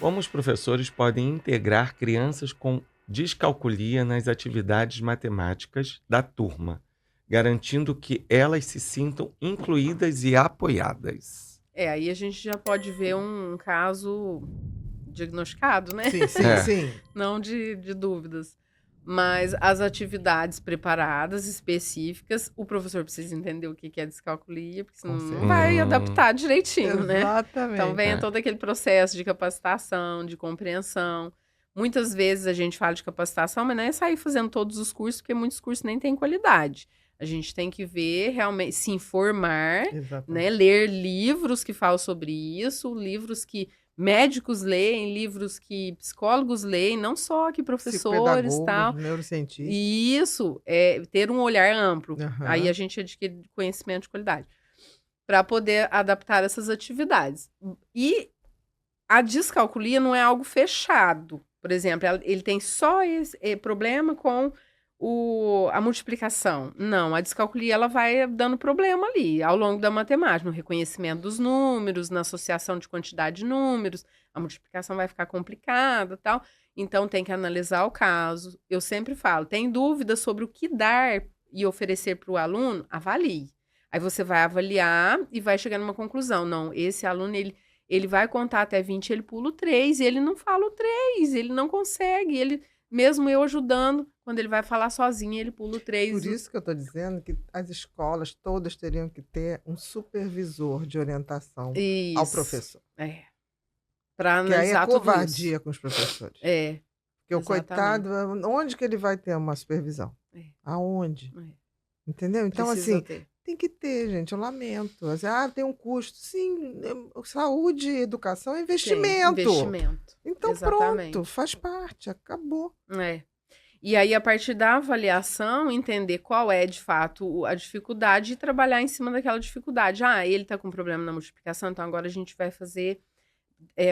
Como os professores podem integrar crianças com descalculia nas atividades matemáticas da turma, garantindo que elas se sintam incluídas e apoiadas? Aí a gente já pode ver um caso diagnosticado, né? Sim, sim, É. sim. Não de dúvidas. Mas as atividades preparadas, específicas, o professor precisa entender o que é descalculia, porque senão Com não certeza. vai adaptar direitinho, né? Então Exatamente. vem É. todo aquele processo de capacitação, de compreensão. Muitas vezes a gente fala de capacitação, mas não é sair fazendo todos os cursos, porque muitos cursos nem têm qualidade. A gente tem que ver, realmente, se informar, né? Exatamente. Ler livros que falam sobre isso, livros que médicos leem, livros que psicólogos leem, não só que professores e tal. Psicopedagogos, neurocientistas. E isso é ter um olhar amplo. Aham. Aí a gente adquire conhecimento de qualidade para poder adaptar essas atividades. E a descalculia não é algo fechado. Por exemplo, ele tem só esse problema com a multiplicação. Não, a descalculia ela vai dando problema ali, ao longo da matemática, no reconhecimento dos números, na associação de quantidade de números, a multiplicação vai ficar complicada e tal. Então, tem que analisar o caso. Eu sempre falo, tem dúvidas sobre o que dar e oferecer para o aluno? Avalie. Aí você vai avaliar e vai chegar numa conclusão. Não, esse aluno, ele vai contar até 20, ele pula o 3, e ele não fala o 3, ele não consegue, ele... Mesmo eu ajudando, quando ele vai falar sozinho, ele pula o 3. Por isso que eu estou dizendo que as escolas todas teriam que ter um supervisor de orientação ao Isso. professor. Para Que aí é analisar tudo isso. covardia com os professores. Porque o exatamente. coitado, onde que ele vai ter uma supervisão? Aonde? Entendeu? Então, Precisa assim, ter. tem que ter, gente, eu lamento. Assim, tem um custo. Sim, saúde e educação é investimento. Tem investimento. Então, Exatamente. pronto, faz parte, acabou. E aí, a partir da avaliação, entender qual é, de fato, a dificuldade e trabalhar em cima daquela dificuldade. Ele está com problema na multiplicação, então agora a gente vai fazer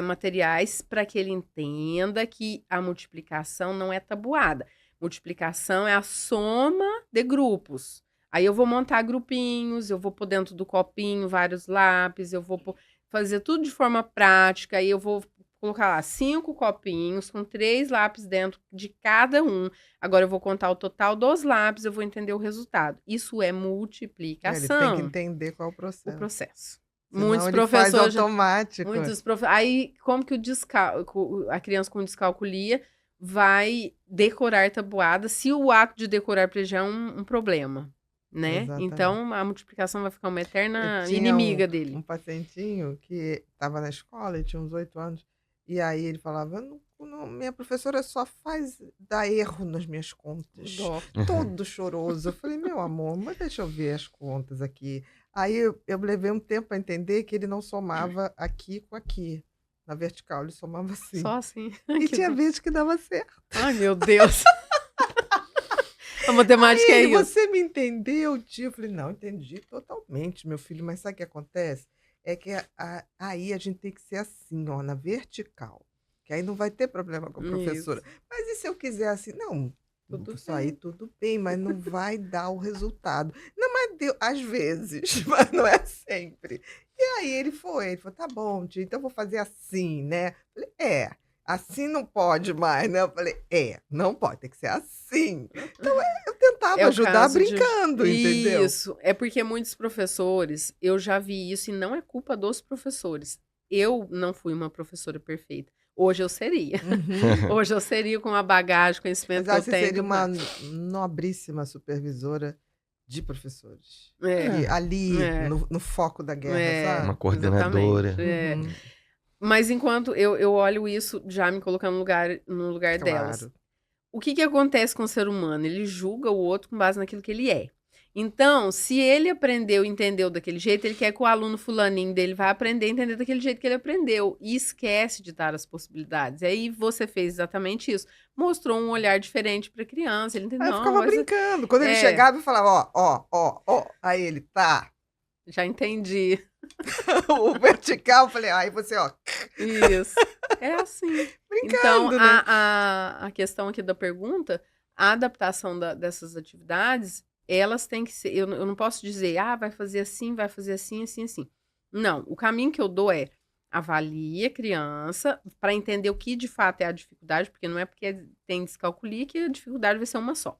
materiais para que ele entenda que a multiplicação não é tabuada. Multiplicação é a soma de grupos. Aí eu vou montar grupinhos, eu vou pôr dentro do copinho vários lápis, eu vou fazer tudo de forma prática, aí eu vou colocar lá 5 copinhos com 3 lápis dentro de cada um. Agora eu vou contar o total dos lápis, eu vou entender o resultado. Isso é multiplicação. Ele tem que entender qual é o processo. O processo. Senão Muitos ele professores faz automático. Aí, como que a criança com descalculia vai decorar tabuada se o ato de decorar para ele já é um problema, né? Exatamente. Então, a multiplicação vai ficar uma eterna Eu tinha inimiga dele. um pacientinho que estava na escola, ele tinha uns 8 anos, e aí ele falava, minha professora só faz dar erro nas minhas contas. Todo choroso. Eu falei, meu amor, mas deixa eu ver as contas aqui. Aí eu levei um tempo para entender que ele não somava aqui com aqui. Na vertical, ele somava assim. Só assim. E tinha vezes que dava certo. Ai, meu Deus. A matemática é isso. Você me entendeu, tio? Eu falei, não, entendi totalmente, meu filho. Mas sabe o que acontece? É que aí a gente tem que ser assim, ó, na vertical. Que aí não vai ter problema com a professora. Isso. Mas e se eu quiser assim? Não, Tudo aí bem. tudo bem, mas não vai dar o resultado. Não, mas deu, às vezes, mas não é sempre. E aí ele falou, tá bom, tio, então eu vou fazer assim, né? Eu falei, assim não pode mais, né? Eu falei, não pode, tem que ser assim. Então eu tentava ajudar brincando, entendeu? Isso, é porque muitos professores, eu já vi isso e não é culpa dos professores. Eu não fui uma professora perfeita. Hoje eu seria. Hoje eu seria com a bagagem, conhecimento Mas que eu tenho. Você seria uma nobríssima supervisora de professores. Ali, no foco da guerra, sabe? Uma coordenadora. Mas enquanto eu olho isso, já me colocando no lugar delas. O que acontece com o ser humano? Ele julga o outro com base naquilo que ele é. Então, se ele aprendeu e entendeu daquele jeito, ele quer que o aluno fulaninho dele vá aprender a entender daquele jeito que ele aprendeu. E esquece de dar as possibilidades. E aí você fez exatamente isso. Mostrou um olhar diferente para a criança. Ele entendeu. Aí eu ficava brincando. Quando ele chegava, eu falava, ó. Aí ele, tá. Já entendi. O vertical, eu falei, aí você, ó. Isso. É assim. Brincando, então, né? a questão aqui da pergunta, a adaptação dessas atividades, elas têm que ser... Eu não posso dizer, vai fazer assim, assim, assim. Não, o caminho que eu dou é avalia a criança para entender o que de fato é a dificuldade, porque não é porque tem descalculia que a dificuldade vai ser uma só.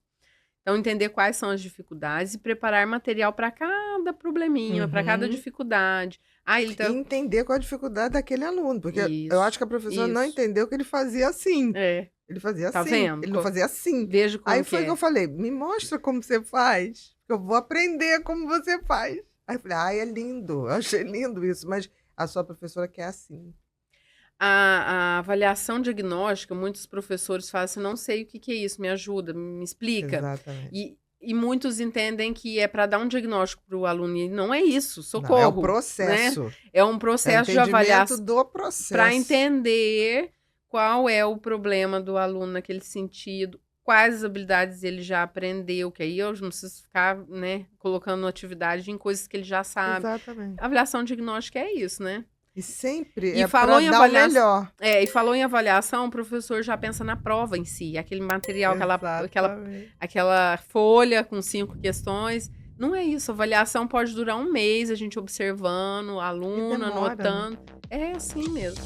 Então, entender quais são as dificuldades e preparar material para cada probleminha, para cada dificuldade. E entender qual a dificuldade daquele aluno, porque Isso, eu acho que a professora não isso. entendeu que ele fazia assim. É, Ele fazia tá assim, vendo? ele não fazia assim. Veja como Aí que foi é. que eu falei, me mostra como você faz, que eu vou aprender como você faz. Aí eu falei, ai, é lindo, eu achei lindo isso, mas a sua professora quer assim. A avaliação diagnóstica, muitos professores falam assim, não sei o que é isso, me ajuda, me explica. Exatamente. E muitos entendem que é para dar um diagnóstico para o aluno, e não é isso, socorro. Não, é o processo. Né? É um processo de avaliação do processo. para entender qual é o problema do aluno naquele sentido, quais habilidades ele já aprendeu, que aí eu não preciso ficar, né, colocando atividade em coisas que ele já sabe. Exatamente. A avaliação diagnóstica é isso, né? E sempre E é falou para em dar o avaliação- melhor. É, e falou em avaliação, o professor já pensa na prova em si, aquele material, Exatamente. aquela folha com 5 questões. Não é isso, a avaliação pode durar um mês, a gente observando, o aluno, demora, né? anotando. É assim mesmo.